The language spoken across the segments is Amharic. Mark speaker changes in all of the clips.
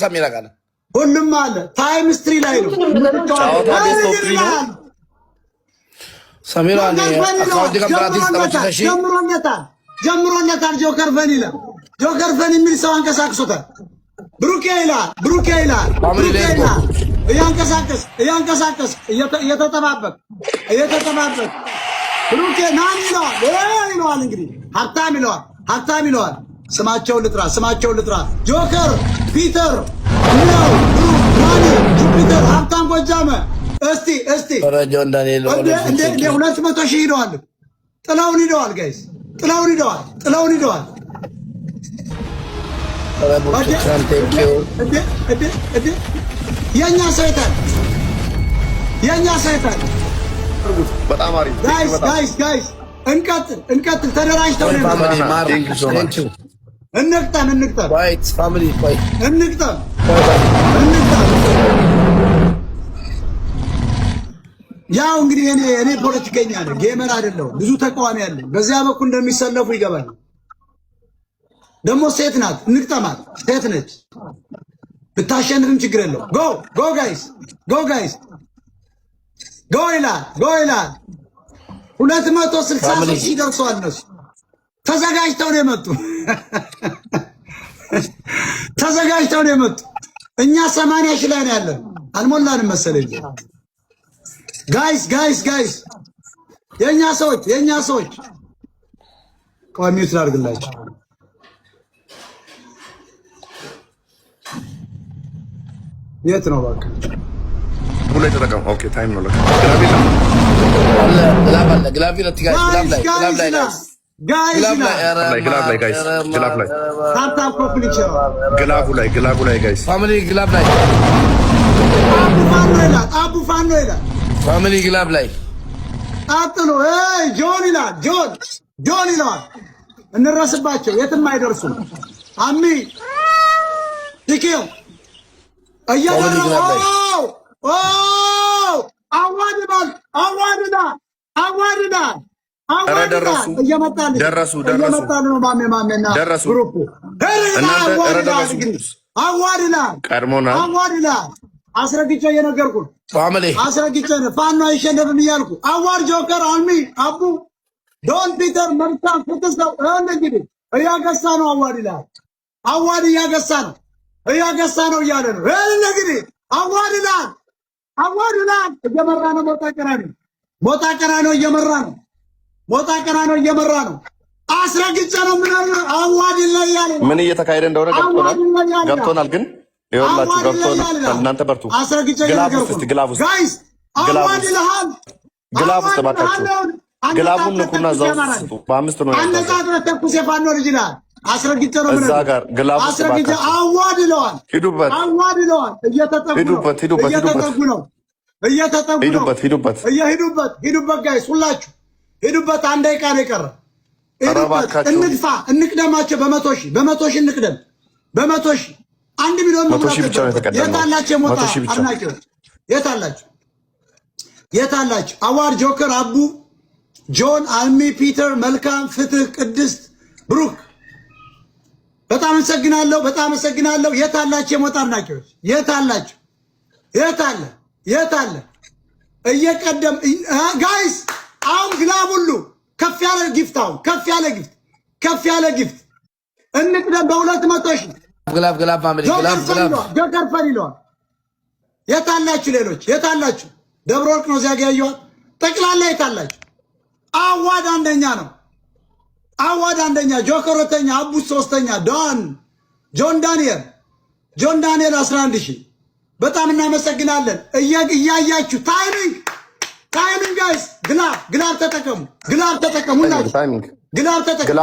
Speaker 1: ሰሚራ ጋር
Speaker 2: ሁሉም አለ። ታይም ስትሪ ላይ ነው
Speaker 1: ሰሚራ
Speaker 2: ጀምሮለታል። ጆከር ፈኒ ነው። ጆከር ፈኒ የሚል ሰው አንቀሳቅሶታል። ብሩኬ ይላል እያንቀሳቀስ እየተጠባበቅ ብሩኬ ናን ይለዋል። እንግዲህ ሀብታም ይለዋል። ስማቸውን ልጥራ። ጆከር፣ ፒተር፣ ጁፒተር፣ ሀብታም ጎጃመ። እስቲ 200,000 ሂደዋል። ጥለውን ሂደዋል። ጋይስ ጥለውን ሂደዋል። የእኛ ሰይጣን
Speaker 1: በጣም አሪፍ
Speaker 2: ጋይስ እንቀጥል። ተደራጅተው እንቅጠም። ያው እንግዲህ እኔ ፖለቲከኛ ነኝ፣ ጌመር አይደለሁም። ብዙ ተቃዋሚ አለ። በዚያ በኩል እንደሚሰለፉ ይገባል። ደግሞ ሴት ናት፣ እንቅጠማት። ሴት ነች፣ ብታሸንፍም ችግር የለው። ጎ ጋይስ ጎ ይላል 263,000 ደርሰዋል። እነሱ ተዘጋጅተው ነው የመጡ። እኛ 80,000 ላይ ነው ያለን። አልሞላንም መሰለኝ። ጋይስ የኛ ሰዎች ቆሚት ላድርግላችሁ። የት ነው ባክ?
Speaker 1: ሁሌ ተጠቀም። ኦኬ ታይም ነው ለካ ግላብ ላይ ጋይስ ፋሚሊ ግላብ ላይ
Speaker 2: አቡ ፋኖ ይላል
Speaker 1: ፋሚሊ ግላብ ላይ
Speaker 2: አጥሎ ጆን ይላል። እንረስባቸው፣ የትም አይደርሱም። አሚ ዲኬው አስረግጬ እየነገርኩ ፋኖ አይሸነፍም እያልኩ አዋር ጆከር አልሚ አቡ ዶን ፒተር መልካም ፍትሰው እንግዲህ እያገሳ ነው። አዋድ እያገሳ ነው እያለ ነው። እንግዲህ አዋድ ይላል እየመራ ነው። ሞጣ ቀራኒዮ እየመራ ነው። አስረግጬ ነው ምናምን አዋድ ይላል።
Speaker 1: ምን እየተካሄደ እንደሆነ ገብቶናል ግን ይኸውላችሁ ገብቶናል። እናንተ በርቱ። ጋይስ ግላብ ውስጥ እባካችሁ ግላቡን ንኩና እዛው ውስጥ በአምስት ነው
Speaker 2: ተኩስ የፋኖ ልጅ ይላል። አስረግጬ ነው
Speaker 1: እዛ ጋር ግላብ ውስጥ እባካችሁ
Speaker 2: አዋድ ይለዋል።
Speaker 1: ሂዱበት።
Speaker 2: ሂዱበት ጋይስ ሁላችሁ ሂዱበት። አንድ ደቂቃ ነው የቀረ። እንቅደማቸው። በመቶ ሺህ እንቅደም። በመቶ ሺህ 1 ሚሊዮን ነው። የታላችሁ ሞታ አድናቂዎች የታላችሁ? አዋር ጆከር፣ አቡ፣ ጆን፣ አልሚ፣ ፒተር፣ መልካም፣ ፍትህ፣ ቅድስት፣ ብሩክ በጣም አመሰግናለሁ። የታላችሁ የሞታ አድናቂዎች? የታለ እየቀደም ጋይስ አሁን ግላብ ሁሉ ከፍ ያለ ጊፍት እንቅደም። በ200,000
Speaker 1: ግላብ ፋሚሊ
Speaker 2: ጆከር ፈኒ ይለዋል። የታላችሁ ሌሎች? ደብረ ወርቅ ነው እዚያ ጋር ያየኋት። ጠቅላላ የታላችሁ? አዋድ አንደኛ ነው። ጆከር 2ኛ፣ አቡ 3ኛ፣ ጆን ዳንኤል 11,000 በጣም እናመሰግናለን። እያያችሁ ታይሚንግ ጋይስ ግላብ ተጠቀሙ።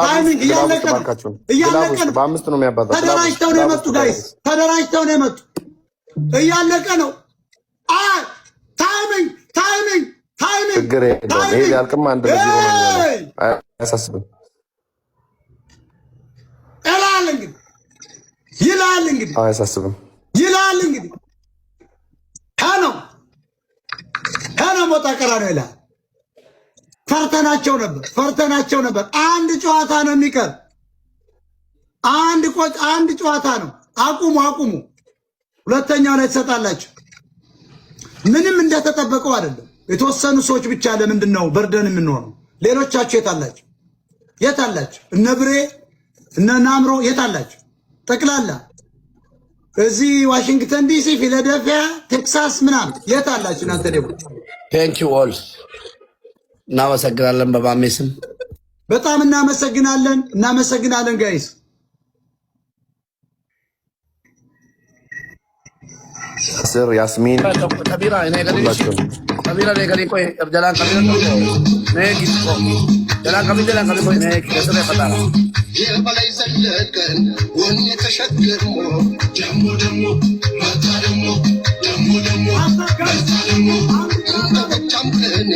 Speaker 2: ታይሚንግ እያለቀ ነው።
Speaker 1: በአምስት ነው የሚያባዛው።
Speaker 2: ተደራጅተው ነው የመጡ ጋይስ፣ እያለቀ ነው። ታይሚንግ
Speaker 1: ችግር የለውም። ይሄ ያልቅማ አንድ ለዚህ ሆነ አያሳስብም
Speaker 2: ይላል እንግዲህ ከነው ሞጣ ቀራኒዮ ይላል። ፈርተናቸው ነበር። አንድ ጨዋታ ነው የሚቀር። አንድ ጨዋታ ነው። አቁሙ። ሁለተኛው ላይ ትሰጣላችሁ። ምንም እንደተጠበቀው አይደለም። የተወሰኑ ሰዎች ብቻ ለምንድን ነው በርደን የምንሆነው? ሌሎቻችሁ የታላችሁ? የታላችሁ? እነ ብሬ እነ ናምሮ የታላችሁ? ጠቅላላ እዚህ ዋሽንግተን ዲሲ፣ ፊላደልፊያ፣ ቴክሳስ ምናምን የታላችሁ እናንተ? ደግሞ
Speaker 3: ቴንክ ዩ ኦል እናመሰግናለን። በማሜ ስም
Speaker 2: በጣም እናመሰግናለን። እናመሰግናለን ጋይስ።
Speaker 1: ስር ያስሚን
Speaker 3: ከቢራ እኔ ገሪ ቆይ እርጀላን ከቢራ ነው ጊስቆ ጀላን ከቢራ ቆይ ነው ከሰረ ፈታራ የበላይ ዘለቀን ወኔ ተሸክሞ ደሞ ማታ ደሞ ማታ ደሞ ተወጫም ከኔ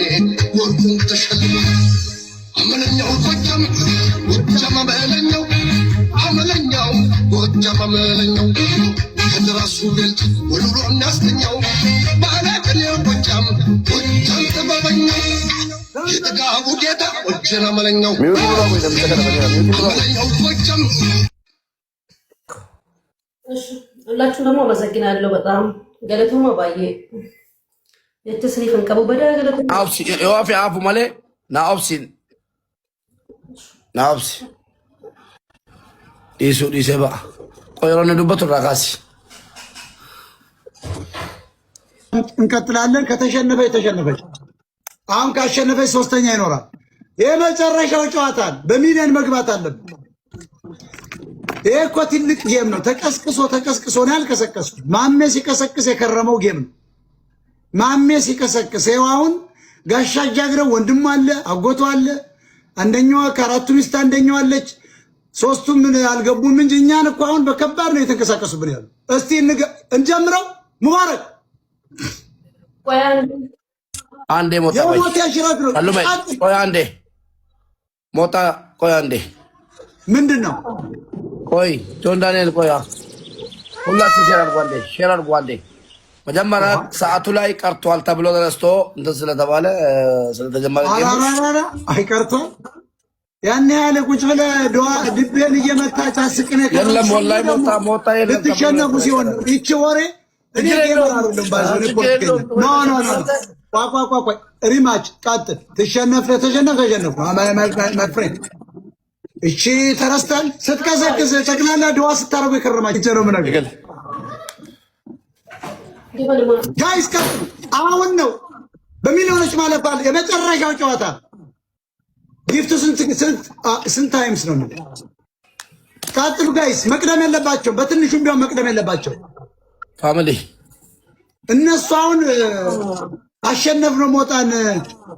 Speaker 3: ወርቁን ተሸልሞ አመለኛው ጎጃም አመለኛው ጎጃም አመለኛው ከራሱ ገልጥ ወልሎ እናስተኛው ባላቀለው ጎጃም ተባበኛው የተጋቡ ጌታ ወጀና አመለኛው ጎጃም።
Speaker 4: ሁላችሁም ደግሞ አመሰግናለሁ በጣም ገለቱማ ባዬ የተስሪፍን ቀቡ በዳ ገለቱ
Speaker 3: አውሲ የዋፊ አፉ ማለ ናኦብሲን ዲሴባ ቆይሮን ዱበቱ ራካሲ
Speaker 2: እንቀጥላለን። ከተሸነፈ የተሸነፈች አሁን ካሸነፈች ሶስተኛ ይኖራል። የመጨረሻው ጨዋታን በሚሊዮን መግባት አለብን። ይሄ እኮ ትልቅ ጌም ነው። ተቀስቅሶ ነው ያልቀሰቀስኩ። ማሜ ሲቀሰቅስ የከረመው ጌም ነው። ማሜ ሲቀሰቅስ ይኸው አሁን ጋሻ ጃግረው ወንድሙ አለ፣ አጎቱ አለ። አንደኛዋ ከአራቱ ሚስት አንደኛዋ አለች። ሶስቱም አልገቡም እንጂ እኛን እኮ አሁን በከባድ ነው የተንቀሳቀሱብን ያሉ። እስቲ እንጀምረው። ሙባረክ
Speaker 3: አንዴ ሞታ ቆይ አንዴ ሞታ ቆይ አንዴ
Speaker 2: ምንድን ነው
Speaker 3: ቆይ ጆን ዳንኤል ቆያ ሁላችሁ ሼር አድርጉ አንዴ መጀመሪያ ሰዓቱ ላይ ቀርቷል ተብሎ ተነስቶ እንትን ስለተባለ ስለተጀመረ
Speaker 2: አይቀርቷል። ያን ያለ ቁጭ ብለህ ድቤን እየመታች አስቅነ
Speaker 3: የለም ወላሂ ሞታ የለም
Speaker 2: ልትሸነፉ ሲሆን ይቺ ወሬ እኔ ሪማች ቀጥል። ተሸነፍ ማፍሬ እቺ ተረስታል። ስትቀዘቅዝ ጠቅላላ ድዋ ስታረጉ የከረማች ነው ምናምን ጋይስ ቀጥሉ። አሁን ነው በሚሊዮኖች ማለፍ አለ። የመጨረሻው ጨዋታ ጊፍቱ ስንት ታይምስ ነው? ቀጥሉ ጋይስ። መቅደም የለባቸው በትንሹም ቢሆን መቅደም የለባቸው
Speaker 3: ፋሚሊ።
Speaker 2: እነሱ አሁን አሸነፍነው ሞጣን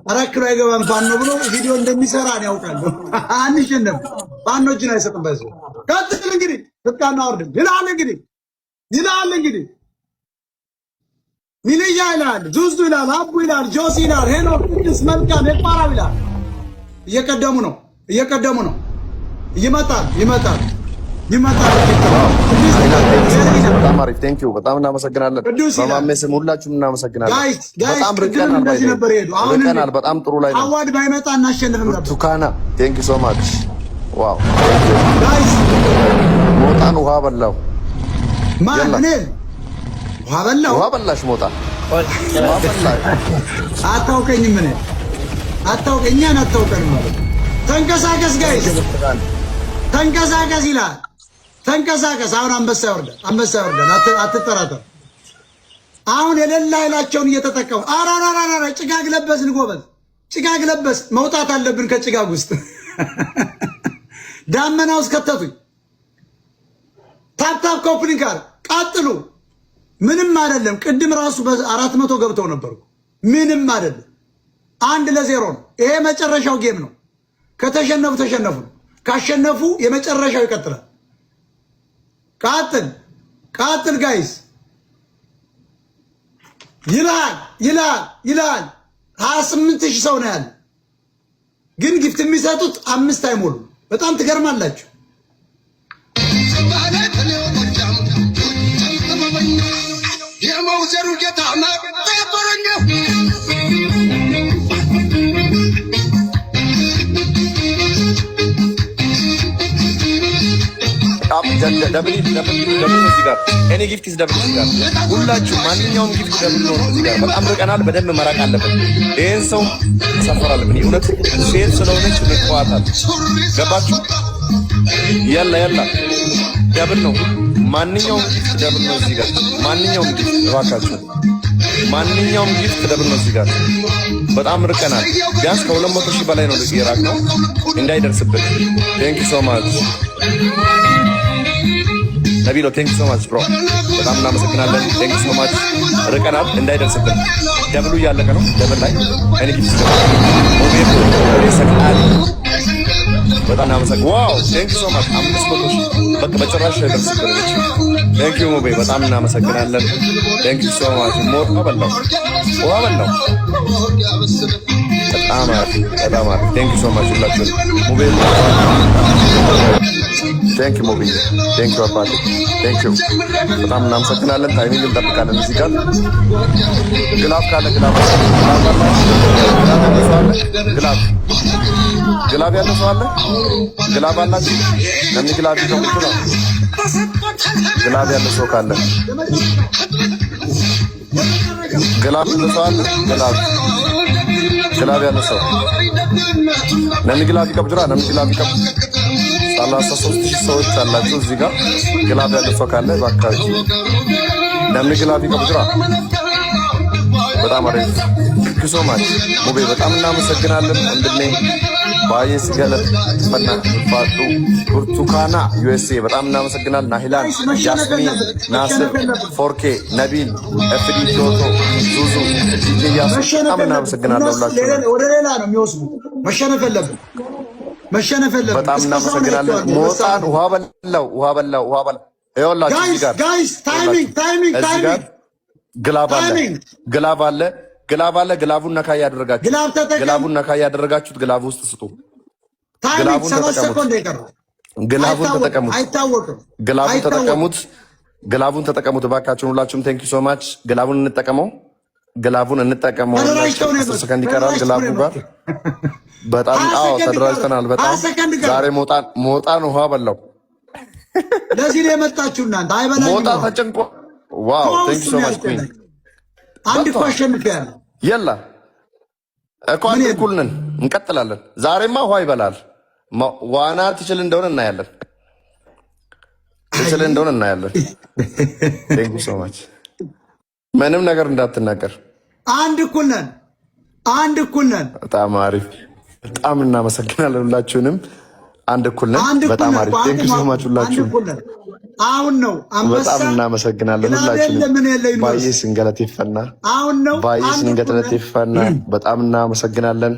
Speaker 2: 4 ኪሎ አይገባም ፋኖ ብሎ ቪዲዮ እንደሚሰራ ነው ያውቃለሁ። አንሸነፍ ፋኖ እጅን አይሰጥም። በዚህ ቀጥል እንግዲህ ፍቃና ወርድ ይላል እንግዲህ ሚልያ ይላል፣ ዙዙ ይላል፣ አቡ ይላል፣ ጆሲ ይላል፣ ሄኖክ ቅዱስ መልካም የቋራው ይላል። እየቀደሙ ነው። ይመጣል።
Speaker 1: በጣም አሪፍ ቴንክ ዩ። በጣም እናመሰግናለን። በማሜ ስም ሁላችሁም እናመሰግናለን። በጣም ርቀናል። በጣም ጥሩ ላይ ነው።
Speaker 2: አዋድ ባይመጣ እናሸንፍም ነበር።
Speaker 1: ቱካና ቴንክ ዩ ሶ ማች ዋው። ሞጣን ውሃ በላው። ውሃ በላሽ ሞጣ።
Speaker 2: አታውቀኝም። እኛን አታውቀንም። ተንቀሳቀስ ጋይስ፣ ተንቀሳቀስ ይላል። ተንቀሳቀስ። አሁን አንበሳ ይወርዳል። አትጠራጠር። አሁን የሌላ ኃይላቸውን እየተጠቀሙ አራራራራ ጭጋግ ለበስን። ጎበዝ ጭጋግ ለበስ። መውጣት አለብን ከጭጋግ ውስጥ። ዳመና ውስጥ ከተቱኝ። ታፕታፕ ኮፕሊንግ ጋር ቀጥሉ። ምንም አይደለም። ቅድም ራሱ በ400 ገብተው ነበርኩ። ምንም አይደለም። 1-0 ነው። ይሄ መጨረሻው ጌም ነው። ከተሸነፉ ተሸነፉ፣ ካሸነፉ የመጨረሻው ይቀጥላል። ቀጥል ጋይስ። ይላል 28,000 ሰው ነው ያለ፣ ግን ጊፍት የሚሰጡት 5 አይሞሉ። በጣም ትገርማላችሁ።
Speaker 1: ደብል እዚህ ጋር ኤኒ ጊፍት ኢዝ ደብል እዚህ ጋር ሁላችሁ ማንኛውም ጊፍት ደብል ነው እዚህ ጋር። በጣም ርቀናል። በደንብ መራቅ አለብን። ይህን ሰው ሰፈር አለብን። እውነት ሴት ስለሆነች ንቀዋታል። ገባችሁ? የላ ደብል ነው። ማንኛውም ጊፍት ደብል ነው እዚህ ጋር። ማንኛውም ጊፍት እባካችሁ፣ ማንኛውም ጊፍት ደብል ነው እዚህ ጋር። በጣም ርቀናል። ቢያንስ ከ200 ሺህ በላይ ነው የራቅ ነው እንዳይደርስብን። ቴንክ ዩ ሶ ማች ነቢሎ፣ ቴንክ ዩ ሶ ማች ብሮ፣ በጣም እናመሰግናለን። ቴንክ ዩ ሶ ማች። ርቀናል እንዳይደርስብን። ደብሉ እያለቀ ነው። ደብል ላይ እኔ ጊፍት ሰቃል። በጣም እናመሰግናለን። ዋው ቴንክ ዩ ሶ ማች 500 ሺህ በቃ በጭራሽ አይደርስብን። ቴንክ ዩ ሙቤ፣ በጣም እናመሰግናለን። ቴንክ ዩ ሶ ማች። ሞት በላው ውሃ በላው። በጣም አሪፍ። ቴንክ ዩ ሶ ማች ሁላችሁን። ሙቤ ቴንክ ዩ ሙቤ፣ ቴንክ ዩ አባቴ፣ ቴንክ ዩ በጣም እናመሰግናለን። ታይሚንግ እንጠብቃለን። እዚህ ጋር ግላብ ካለ ግላብ ያለ ሰው አለ። ግላብ አላችሁ? ለምን ግላብ ይተውኩ ነው? ግላብ ያለ ሰው ካለ ግላብ ያለ ሰው አለ። ግላብ ያለ ሰው ለምን ግላብ ይቀብድራ? ለምን ግላብ ይቀብድ? 33,000 ሰዎች አላችሁ እዚህ ጋር። ግላብ ያለ ሰው ካለ ባካችሁ ለምን ግላብ ይቀብድራ? በጣም አሪፍ ሶ ማች ሙቤ፣ በጣም እናመሰግናለን ወንድሜ። ባዬ ሲገለጥ ፈና ፋጡ ብርቱካና ዩኤስኤ በጣም እናመሰግናለን። ናሂላን፣ ያስሚን፣ ናስር፣ ፎርኬ፣ ነቢል፣ ኤፍዲ፣ ጆቶ፣ ዙዙ፣ ዲጄ ያሱ በጣም እናመሰግናለን ሁላችሁ።
Speaker 2: ወደ ሌላ ነው የሚወስዱ። መሸነፍ የለብን።
Speaker 1: በጣም እናመሰግናለን። ሞጣን ውሃ በላው። ይኸውላችሁ እዚህ ጋር ግላብ አለ። ግላቡን ነካ ያደረጋችሁት ግላቡ ውስጥ ስጡ። ግላቡን ተጠቀሙት እባካችሁን ሁላችሁም። ቴንክ ዩ ሶ ማች። ግላቡን እንጠቀመው። 10 ሰከንድ ይቀራል ግላቡ ጋር። በጣም ተደራጅተናል። በጣም ዛሬ ሞጣን ውሃ በላው።
Speaker 2: ለዚህ ነው የመጣችሁ እናንተ። አይበላችሁ
Speaker 1: ሞጣ ተጨንቆ። ዋው ቴንክ ዩ ሶ ማች ኩዊን።
Speaker 2: አንድ ኳሽን ይያል
Speaker 1: የላ እኮ አንድ እኩል ነን። እንቀጥላለን። ዛሬማ ውሃ ይበላል። ዋና ትችል እንደሆነ እናያለን። ቴንክ ዩ ሶ ማች። ምንም ነገር እንዳትናገር። አንድ እኩል ነን። በጣም አሪፍ። በጣም እናመሰግናለን ሁላችሁንም። አንድ እኩል ነን። በጣም አሪፍ። ቴንክ ዩ ሶ ማች ሁላችሁም።
Speaker 2: አሁን ነው
Speaker 1: በጣም እናመሰግናለን ሁላችሁንም። ባዬ ስንገለት ይፈና። በጣም እናመሰግናለን።